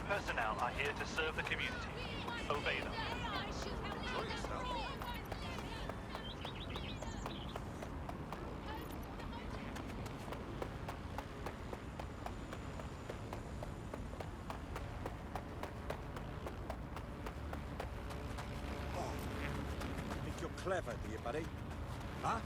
personnel are here to serve the community. Obey them. Enjoy yourself. Think you're clever, do you, buddy? Huh?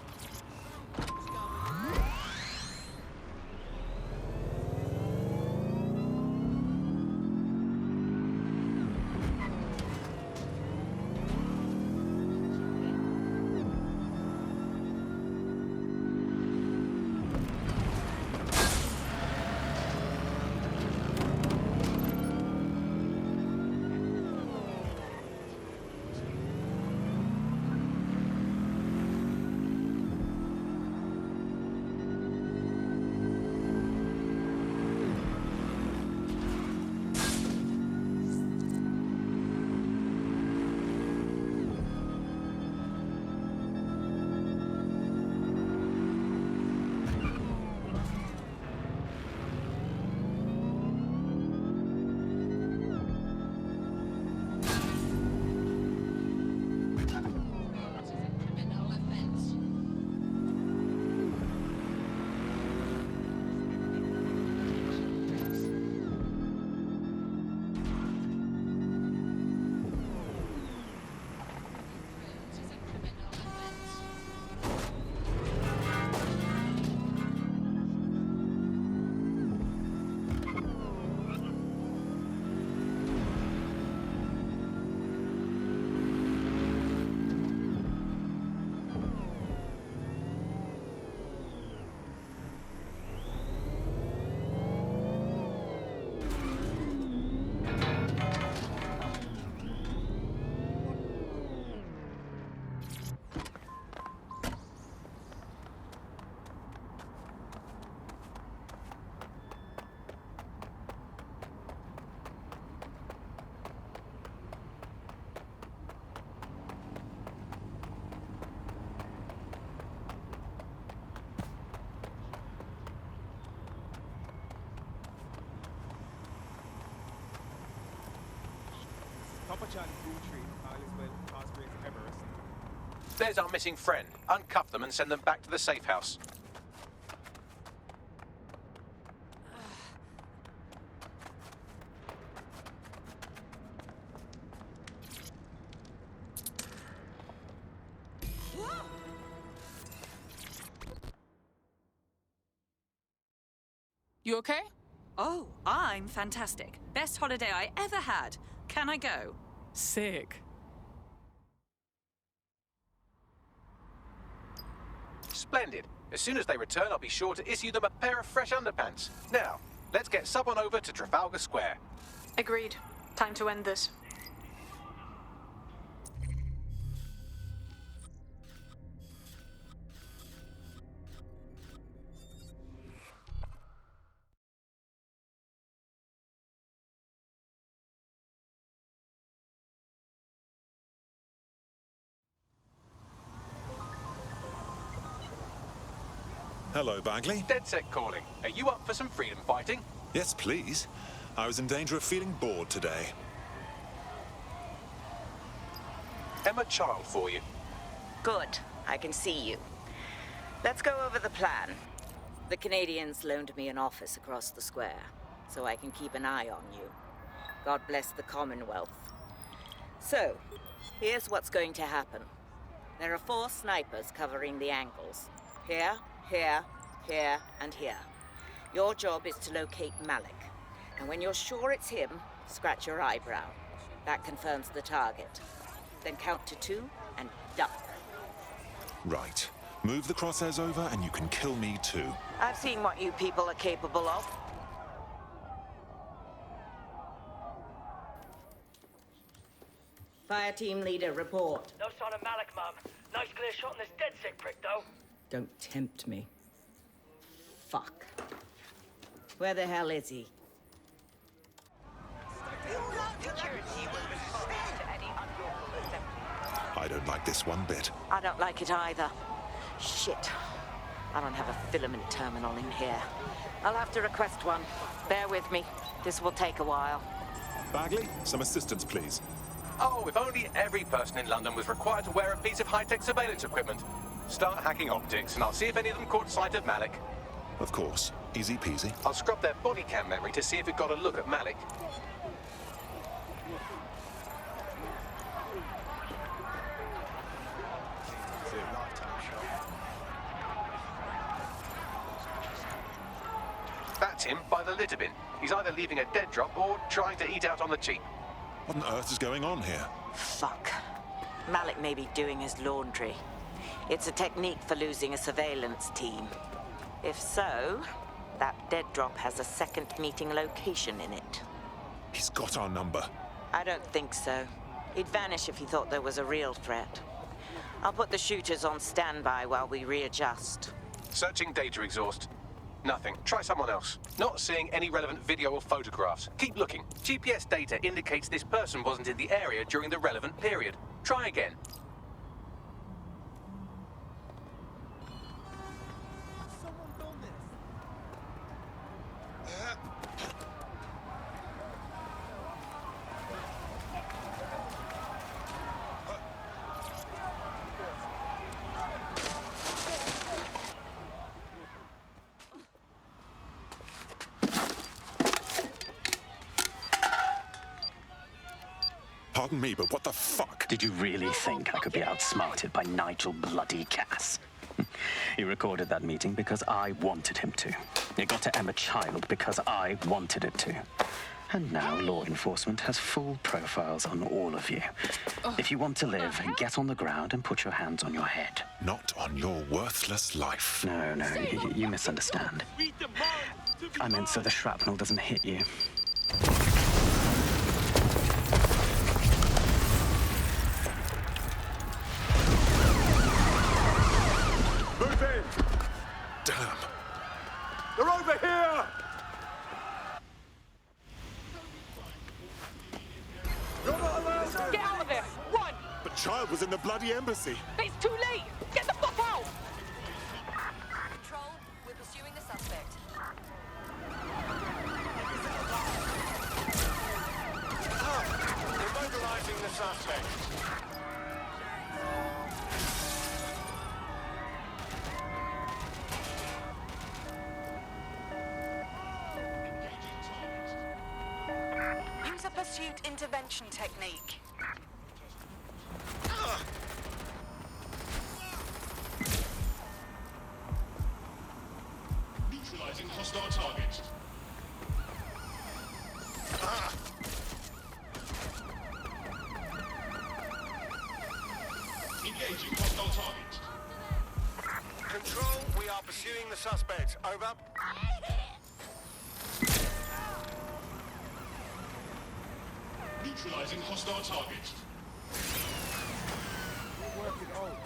Papa Charlie Tree, Harleysville, Cosgrave, Everest. There's our missing friend. Uncuff them and send them back to the safe house. You okay? Oh, I'm fantastic. Best holiday I ever had. Can I go? Sick. Splendid. As soon as they return, I'll be sure to issue them a pair of fresh underpants. Now, let's get Sub on over to Trafalgar Square. Agreed. Time to end this. Hello, Bagley. DedSec calling. Are you up for some freedom fighting? Yes, please. I was in danger of feeling bored today. Emma Child for you. Good. I can see you. Let's go over the plan. The Canadians loaned me an office across the square, so I can keep an eye on you. God bless the Commonwealth. So, here's what's going to happen. There are 4 snipers covering the angles. Here, here, here, and here. Your job is to locate Malik. And when you're sure it's him, scratch your eyebrow. That confirms the target. Then count to 2 and duck. Right. Move the crosshairs over and you can kill me too. I've seen what you people are capable of. Fire team leader, report. No sign of Malik, Mum. Nice clear shot on this DedSec prick, though. Don't tempt me. Fuck. Where the hell is he? I don't like this one bit. I don't like it either. Shit. I don't have a filament terminal in here. I'll have to request one. Bear with me. This will take a while. Bagley, some assistance, please. Oh, if only every person in London was required to wear a piece of high-tech surveillance equipment. Start hacking optics, and I'll see if any of them caught sight of Malik. Of course. Easy peasy. I'll scrub their body cam memory to see if it got a look at Malik. That's him by the litter bin. He's either leaving a dead drop or trying to eat out on the cheap. What on earth is going on here? Fuck. Malik may be doing his laundry. It's a technique for losing a surveillance team. If so, that dead drop has a second meeting location in it. He's got our number. I don't think so. He'd vanish if he thought there was a real threat. I'll put the shooters on standby while we readjust. Searching data exhaust. Nothing. Try someone else. Not seeing any relevant video or photographs. Keep looking. GPS data indicates this person wasn't in the area during the relevant period. Try again. Pardon me, but what the fuck? Did you really think I could be outsmarted by Nigel bloody Cass? He recorded that meeting because I wanted him to. It got to Emma Child because I wanted it to. And now law enforcement has full profiles on all of you. If you want to live, get on the ground and put your hands on your head. Not on your worthless life. No, you misunderstand. I meant so the shrapnel doesn't hit you. Move in! Damn. They're over here! You're not allowed to! Get out of there! Run! But Child was in the bloody embassy. It's too late! Get the fuck out! Control, we're pursuing the suspect. Immobilizing the suspect. Use a pursuit intervention technique. Neutralizing hostile target. Engaging hostile target. Control, we are pursuing the suspect. Over. Neutralizing hostile target. We'll work it out.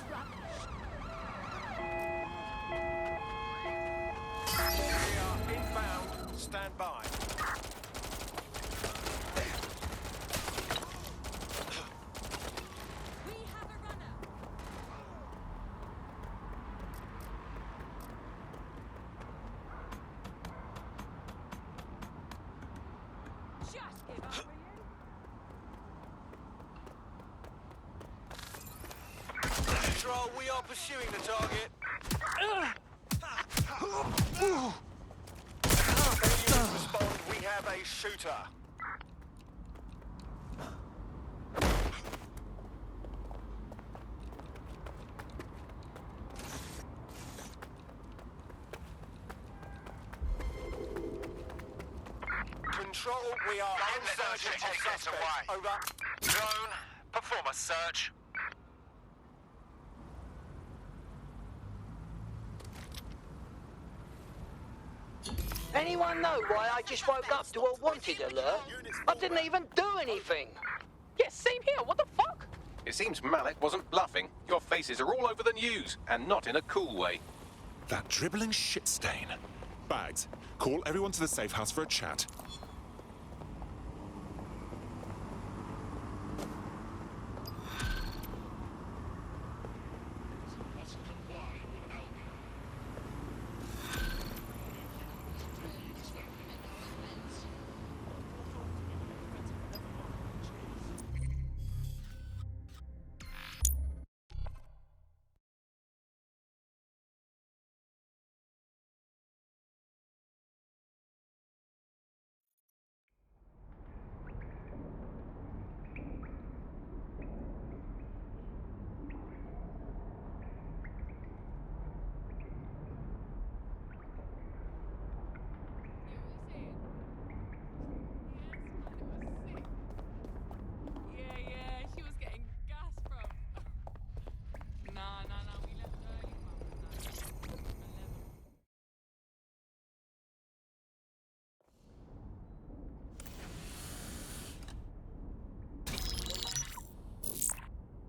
We are inbound. Stand by. Control, we are pursuing the target. Any units respond, we have a shooter. Control, we are in search of suspect. Over. Drone, perform a search. Anyone know why I just woke up to a wanted alert? I didn't even do anything. Yeah, same here. What the fuck? It seems Malik wasn't bluffing. Your faces are all over the news, and not in a cool way. That dribbling shit stain. Bags, call everyone to the safe house for a chat.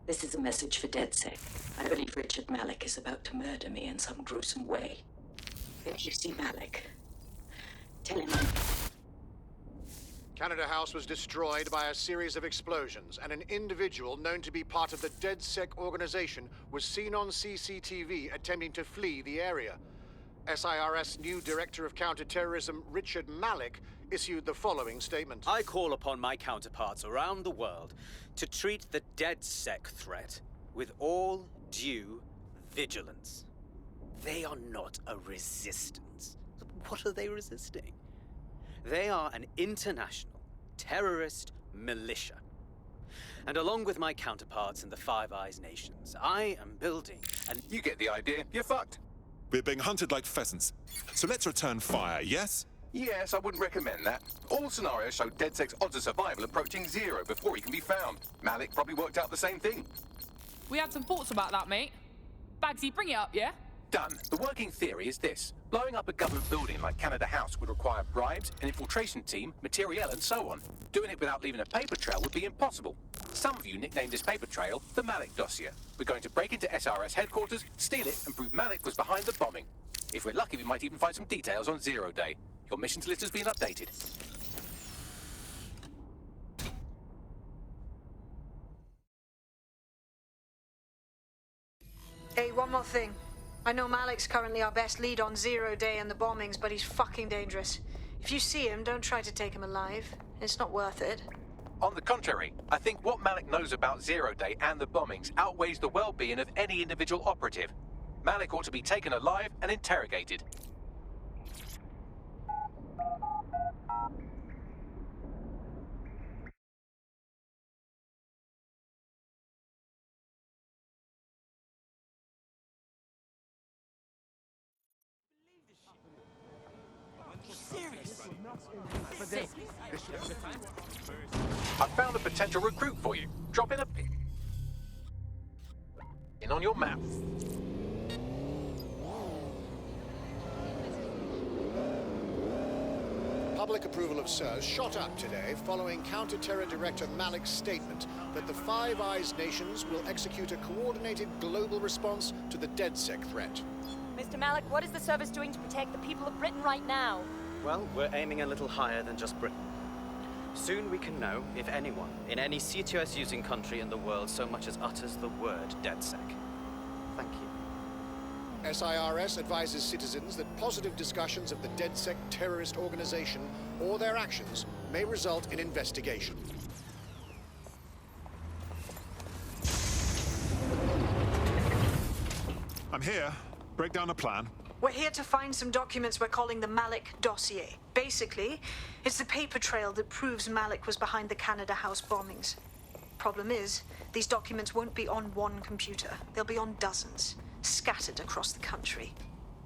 This is a message for DedSec. I believe Richard Malik is about to murder me in some gruesome way. If you see Malik, tell him Canada House was destroyed by a series of explosions, and an individual known to be part of the DedSec organization was seen on CCTV attempting to flee the area. SIRS new Director of Counterterrorism, Richard Malik, issued the following statement. I call upon my counterparts around the world to treat the DedSec threat with all due vigilance. They are not a resistance. What are they resisting? They are an international terrorist militia. And along with my counterparts in the Five Eyes nations, I am building an... You get the idea. You're fucked. We're being hunted like pheasants. So let's return fire, yes? Yes, I wouldn't recommend that. All scenarios show DedSec's odds of survival approaching 0 before he can be found. Malik probably worked out the same thing. We had some thoughts about that, mate. Bagsy, bring it up, yeah? Done. The working theory is this. Blowing up a government building like Canada House would require bribes, an infiltration team, materiel, and so on. Doing it without leaving a paper trail would be impossible. Some of you nicknamed this paper trail the Malik dossier. We're going to break into SRS headquarters, steal it, and prove Malik was behind the bombing. If we're lucky, we might even find some details on Zero Day. Your missions list has been updated. Hey, one more thing. I know Malik's currently our best lead on Zero Day and the bombings, but he's fucking dangerous. If you see him, don't try to take him alive. It's not worth it. On the contrary, I think what Malik knows about Zero Day and the bombings outweighs the well-being of any individual operative. Malik ought to be taken alive and interrogated. I found a potential recruit for you. Drop in a pin on your map. Public approval of SIRS shot up today following Counter-Terror Director Malik's statement that the Five Eyes nations will execute a coordinated global response to the DedSec threat. Mr. Malik, what is the service doing to protect the people of Britain right now? Well, we're aiming a little higher than just Britain. Soon we can know if anyone in any CTOS-using country in the world so much as utters the word DedSec. Thank you. SIRS advises citizens that positive discussions of the DedSec terrorist organization or their actions may result in investigation. I'm here. Break down a plan. We're here to find some documents we're calling the Malik dossier. Basically, it's the paper trail that proves Malik was behind the Canada House bombings. Problem is, these documents won't be on one computer. They'll be on dozens, scattered across the country.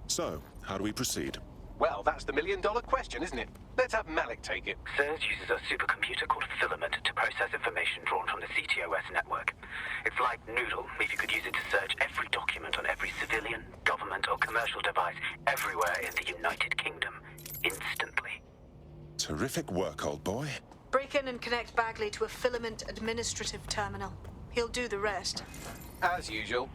So, how do we proceed? Well, that's the million-dollar question, isn't it? Let's have Malik take it. SIRS uses a supercomputer called Filament to process information drawn from the CTOS network. It's like Noodle, if you could use it to search every document on every civilian, government, or commercial device everywhere in the United Kingdom, instantly. Terrific work, old boy. Break in and connect Bagley to a Filament administrative terminal. He'll do the rest. As usual.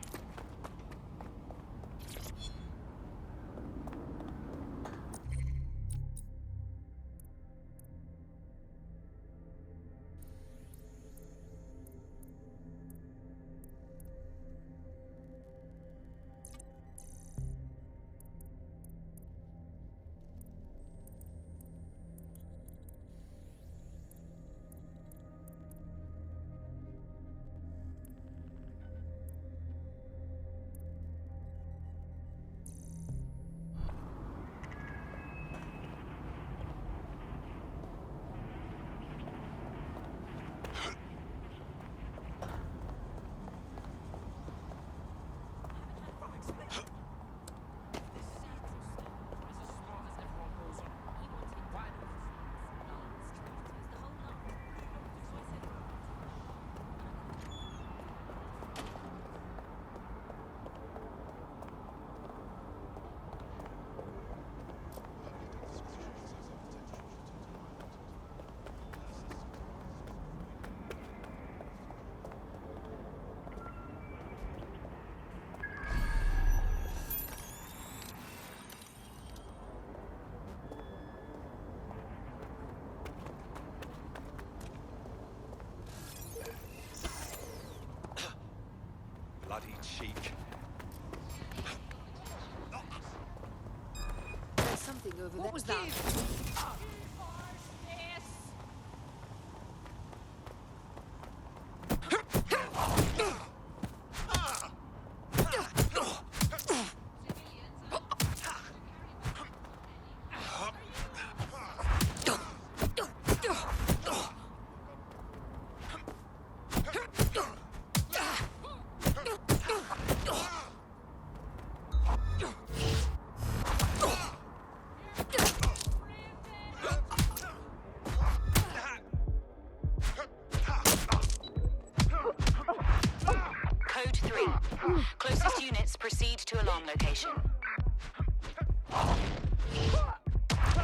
bloody cheek. There's something over there. What was that? Code 3. Closest units proceed to alarm location.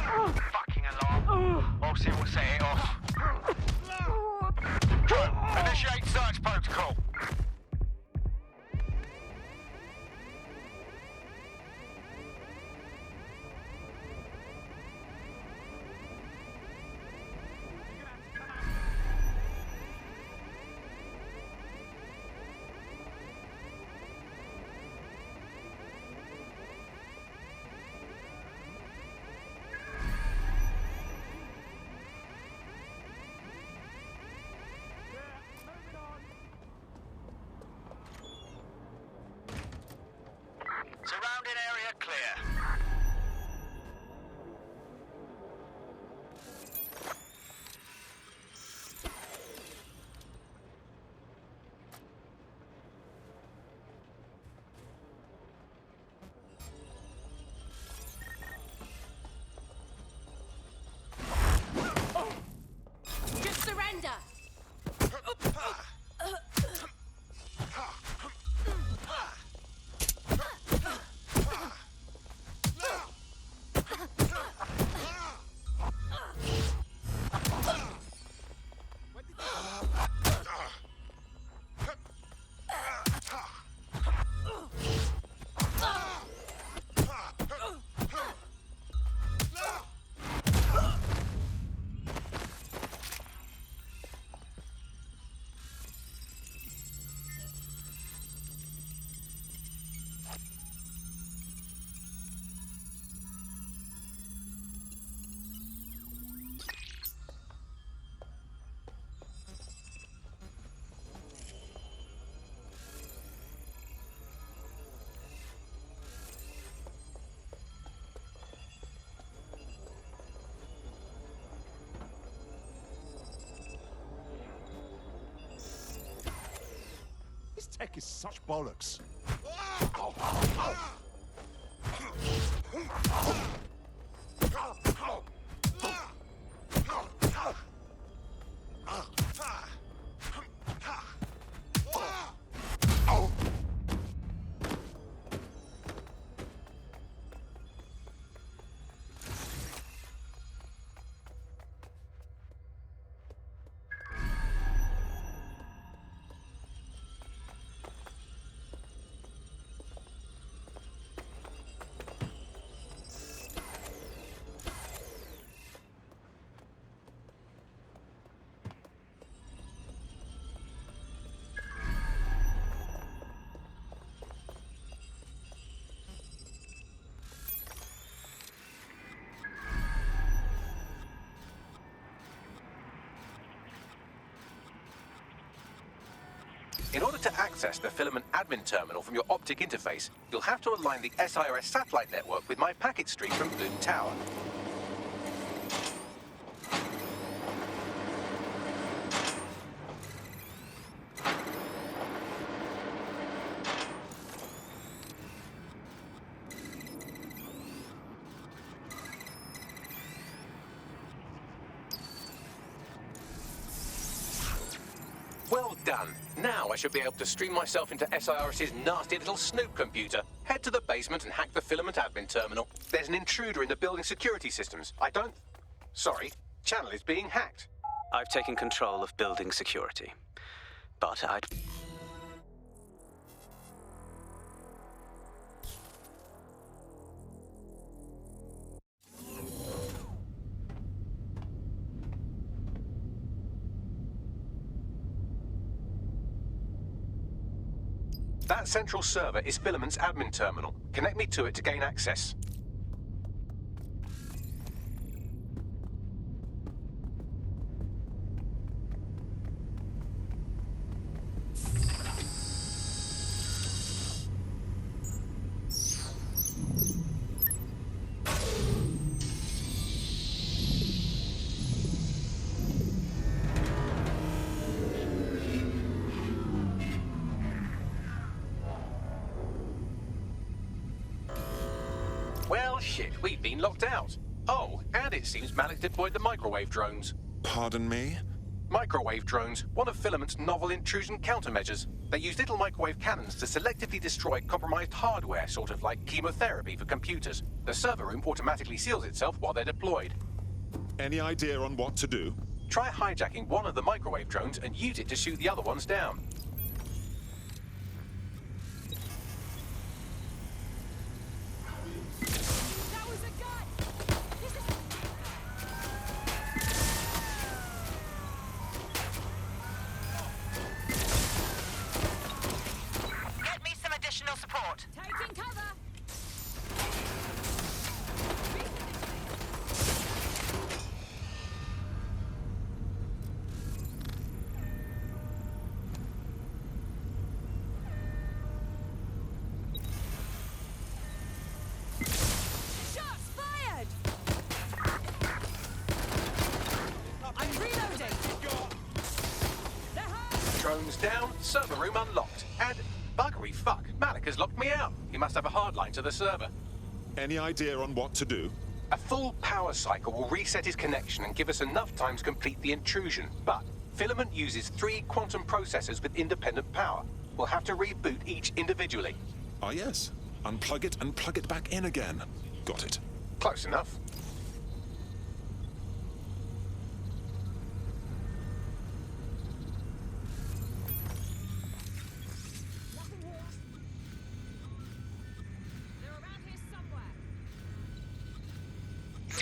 Fucking alarm. Obviously we'll set it off. Initiate search protocol. Surrounding area clear. Just surrender! This tech is such bollocks. In order to access the filament admin terminal from your optic interface, you'll have to align the SIRS satellite network with my packet stream from Bloom Tower. Well done. Now I should be able to stream myself into SIRS's nasty little snoop computer. Head to the basement and hack the filament admin terminal. There's an intruder in the building security systems. Sorry, channel is being hacked. I've taken control of building security, but I'd... That central server is Filament's admin terminal. Connect me to it to gain access. Well, shit, we've been locked out. Oh, and it seems Malik deployed the microwave drones. Pardon me? Microwave drones, one of Filament's novel intrusion countermeasures. They use little microwave cannons to selectively destroy compromised hardware, sort of like chemotherapy for computers. The server room automatically seals itself while they're deployed. Any idea on what to do? Try hijacking one of the microwave drones and use it to shoot the other ones down. Support. Taking cover. Shots fired. I'm reloading. Drones down, server room unlocked, and buggery fuck, Malik has locked me out. He must have a hard line to the server. Any idea on what to do? A full power cycle will reset his connection and give us enough time to complete the intrusion. But Filament uses 3 quantum processors with independent power. We'll have to reboot each individually. Ah, yes. Unplug it and plug it back in again. Got it. Close enough.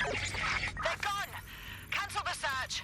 They're gone! Cancel the search!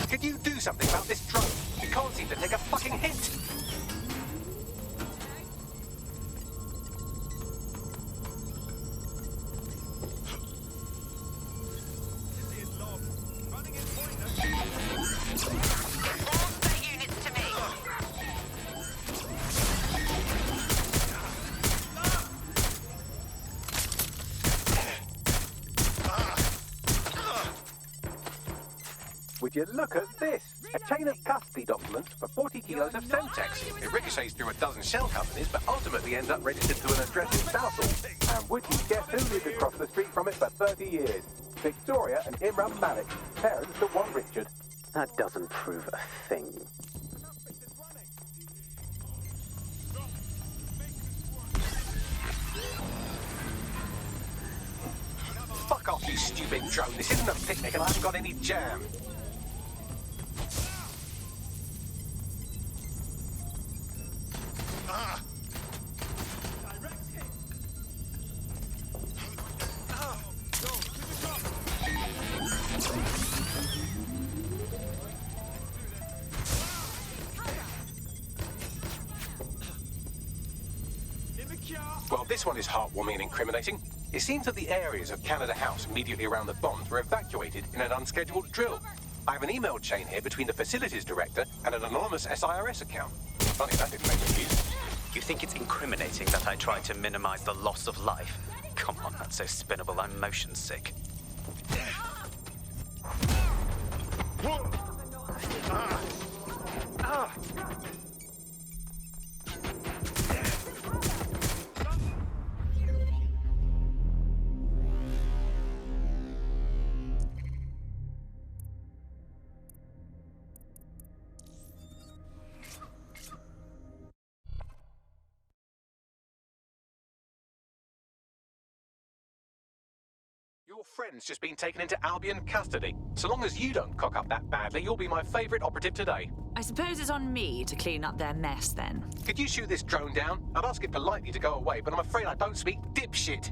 Could you do something about this drone? It can't seem to take a fucking hit. Would you look at this? A chain of custody documents for 40 kilos of Semtex. It ricochets through a dozen shell companies, but ultimately ends up registered to an address in Southall. And would you guess who lived across the street from it for 30 years? Victoria and Imran Malik, parents to one Richard. That doesn't prove a thing. Fuck off, you stupid drone. This isn't a picnic and I haven't got any jam. Well, this one is heartwarming and incriminating. It seems that the areas of Canada House immediately around the bombs were evacuated in an unscheduled drill. I have an email chain here between the facilities director and an anonymous SIRS account. Funny that didn't make the news. You think it's incriminating that I tried to minimize the loss of life? Come on, that's so spinnable, I'm motion sick. Your friend's just been taken into Albion custody. So long as you don't cock up that badly, you'll be my favourite operative today. I suppose it's on me to clean up their mess then. Could you shoot this drone down? I'd ask it politely to go away, but I'm afraid I don't speak dipshit.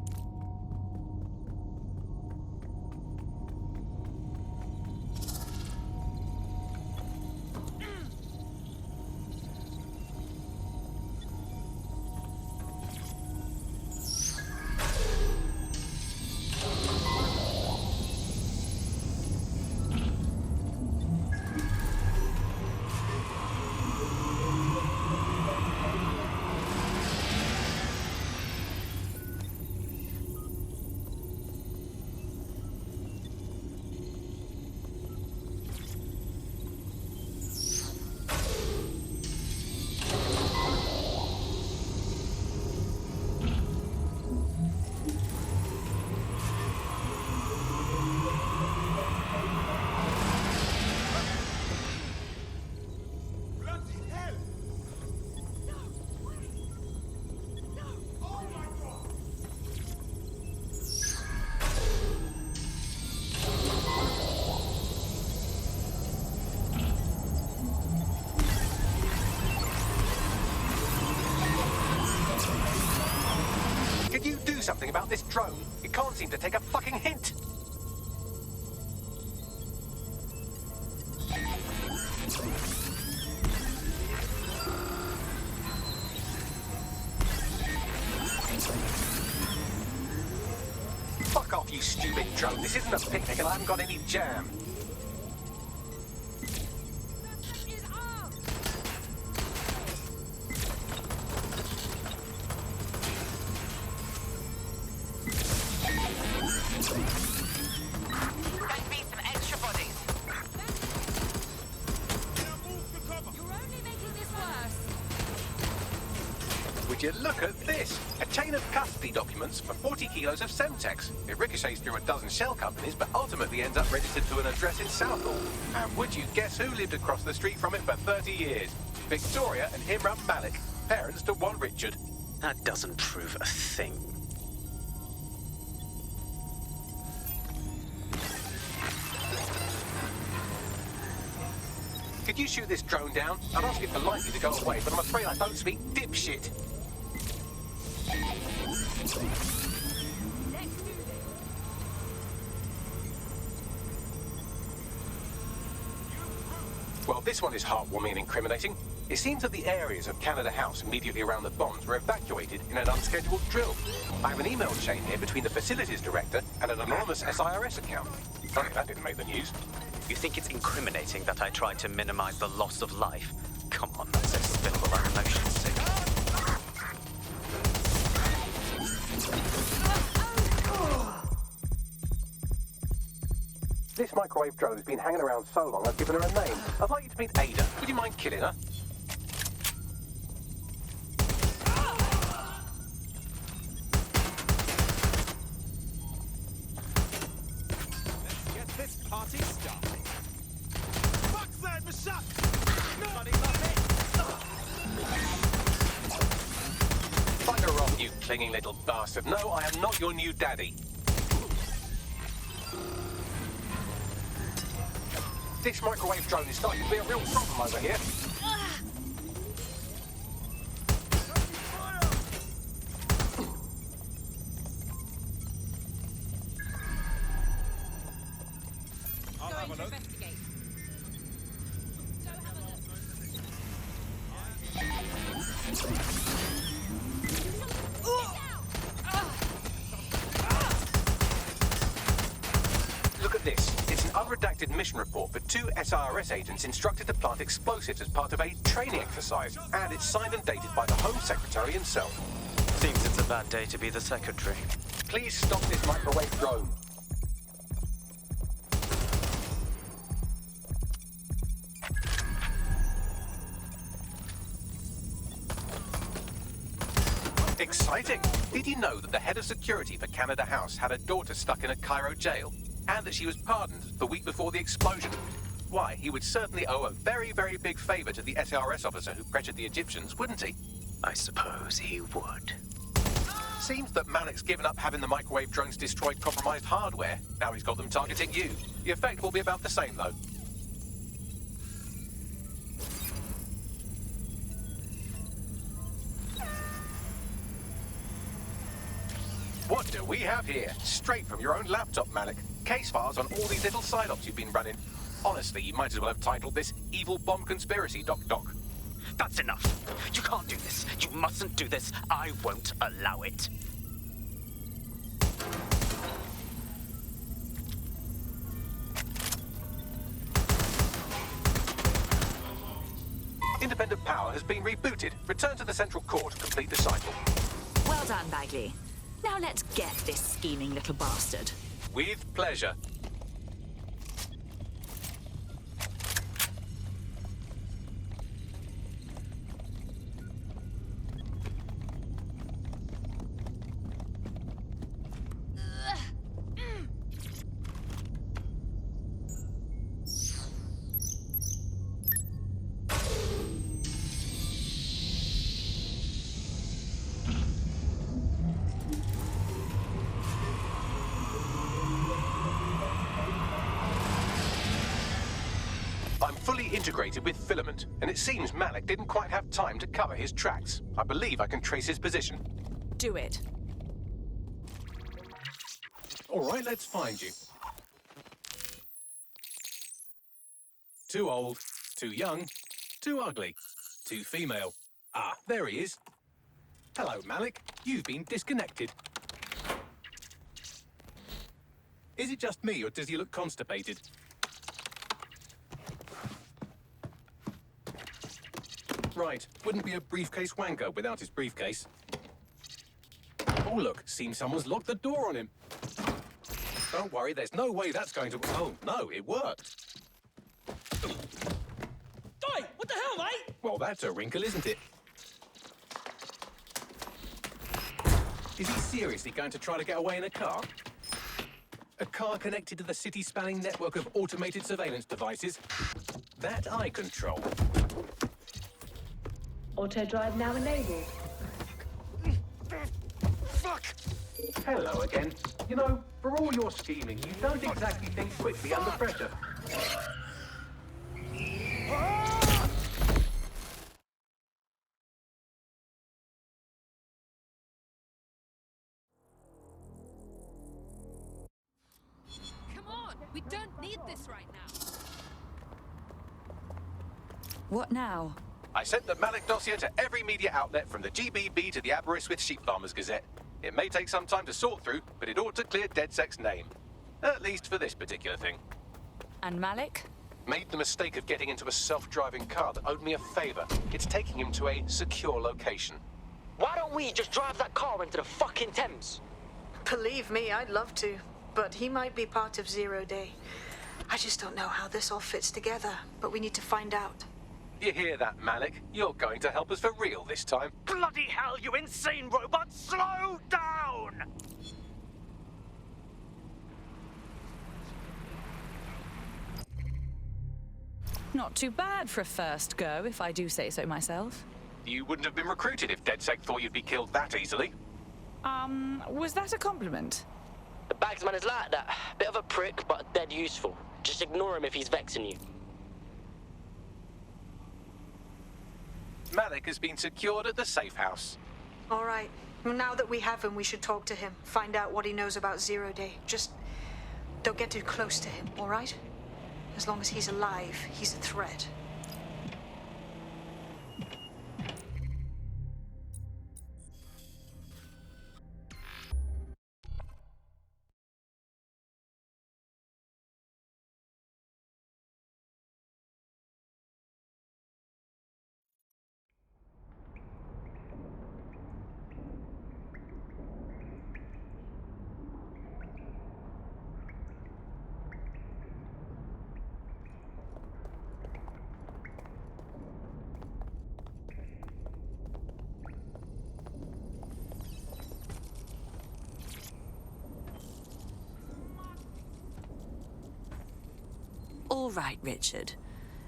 Could you do something about this drone? It can't seem to take a fucking hint. Fuck off, you stupid drone. This isn't a picnic and I haven't got any jam. Would you look at this? A chain of custody documents for 40 kilos of Semtex. It ricochets through a dozen shell companies, but ultimately ends up registered to an address in Southall. And would you guess who lived across the street from it for 30 years? Victoria and Imran Malik, parents to one Richard. That doesn't prove a thing. Could you shoot this drone down? I'd ask it politely to go away, but I'm afraid I don't speak dipshit. Well, this one is heartwarming and incriminating. It seems that the areas of Canada House immediately around the bombs were evacuated in an unscheduled drill. I have an email chain here between the facilities director and an anonymous SIRS account. Funny that didn't make the news. You think it's incriminating that I tried to minimize the loss of life? Come on, that's so spinnable, I'm motion sick. This microwave drone has been hanging around so long I've given her a name. I'd like you to meet Ada. Would you mind killing her? Let's get this party started. Fuck that, Mashak! Nobody love it! Bugger off, you clinging little bastard. No, I am not your new daddy. This microwave drone is starting to be a real problem over here. I'll have a look. Look at this. It's an unredacted mission report for 2 SIRS agents instructed to plant explosives as part of a training exercise. And it's signed and dated by the Home Secretary himself. Seems it's a bad day to be the secretary. Please stop this microwave drone. Exciting! Did you know that the head of security for Canada House had a daughter stuck in a Cairo jail? And that she was pardoned the week before the explosion? Why, he would certainly owe a very, very big favor to the SRS officer who pressured the Egyptians, wouldn't he? I suppose he would. Seems that Malik's given up having the microwave drones destroy compromised hardware. Now he's got them targeting you. The effect will be about the same, though. What do we have here? Straight from your own laptop, Malik. Case files on all these little side ops you've been running. Honestly, you might as well have titled this Evil Bomb Conspiracy, Doc. That's enough. You can't do this. You mustn't do this. I won't allow it. Independent power has been rebooted. Return to the central core to complete the cycle. Well done, Bagley. Now let's get this scheming little bastard. With pleasure. Integrated with Filament, and it seems Malik didn't quite have time to cover his tracks. I believe I can trace his position. Do it. All right, let's find you. Too old, too young, too ugly, too female. Ah, there he is. Hello, Malik. You've been disconnected. Is it just me, or does he look constipated? Right, wouldn't be a briefcase wanker without his briefcase. Oh, look, seems someone's locked the door on him. Don't worry, there's no way that's going to... Oh, no, it worked. Oi, what the hell, mate? Well, that's a wrinkle, isn't it? Is he seriously going to try to get away in a car? A car connected to the city-spanning network of automated surveillance devices? That I control. Auto drive now enabled. Fuck! Hello again. You know, for all your scheming, you don't exactly think quickly under pressure. Come on, we don't need this right now. What now? I sent the Malik dossier to every media outlet from the GBB to the Aberystwyth Sheep Farmers Gazette. It may take some time to sort through, but it ought to clear DedSec's name. At least for this particular thing. And Malik? Made the mistake of getting into a self-driving car that owed me a favor. It's taking him to a secure location. Why don't we just drive that car into the fucking Thames? Believe me, I'd love to. But he might be part of Zero Day. I just don't know how this all fits together, but we need to find out. You hear that, Malik? You're going to help us for real this time. Bloody hell, you insane robot! Slow down! Not too bad for a first go, if I do say so myself. You wouldn't have been recruited if DedSec thought you'd be killed that easily. Was that a compliment? The Bagsman is like that. Bit of a prick, but dead useful. Just ignore him if he's vexing you. Malik has been secured at the safe house. All right. Well, now that we have him, we should talk to him. Find out what he knows about Zero Day. Just don't get too close to him, all right? As long as he's alive, he's a threat. All right, Richard.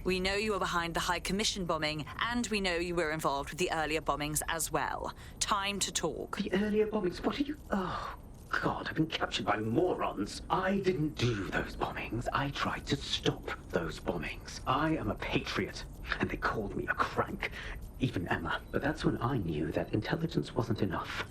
We know you were behind the High Commission bombing, and we know you were involved with the earlier bombings as well. Time to talk. The earlier bombings? What are you... Oh, God, I've been captured by morons. I didn't do those bombings. I tried to stop those bombings. I am a patriot, and they called me a crank. Even Emma. But that's when I knew that intelligence wasn't enough.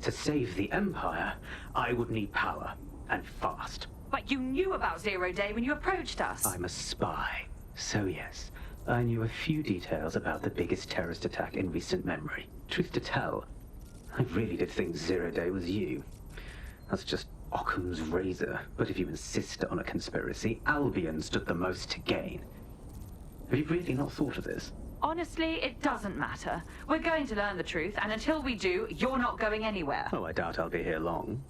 To save the Empire, I would need power, and fast. But you knew about Zero Day when you approached us. I'm a spy. So yes, I knew a few details about the biggest terrorist attack in recent memory. Truth to tell, I really did think Zero Day was you. That's just Occam's razor. But if you insist on a conspiracy, Albion stood the most to gain. Have you really not thought of this? Honestly, it doesn't matter. We're going to learn the truth, and until we do, you're not going anywhere. Oh, I doubt I'll be here long.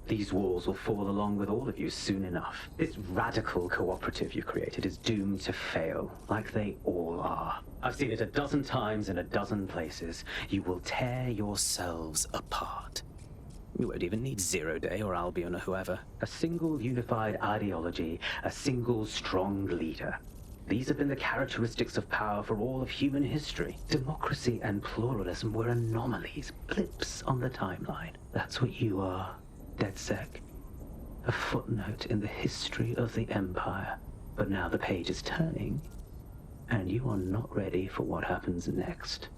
These walls will fall along with all of you soon enough. This radical cooperative you created is doomed to fail, like they all are. I've seen it a dozen times in a dozen places. You will tear yourselves apart. You won't even need Zero Day or Albion or whoever. A single unified ideology, a single strong leader. These have been the characteristics of power for all of human history. Democracy and pluralism were anomalies, blips on the timeline. That's what you are. DedSec. A footnote in the history of the Empire. But now the page is turning, and you are not ready for what happens next.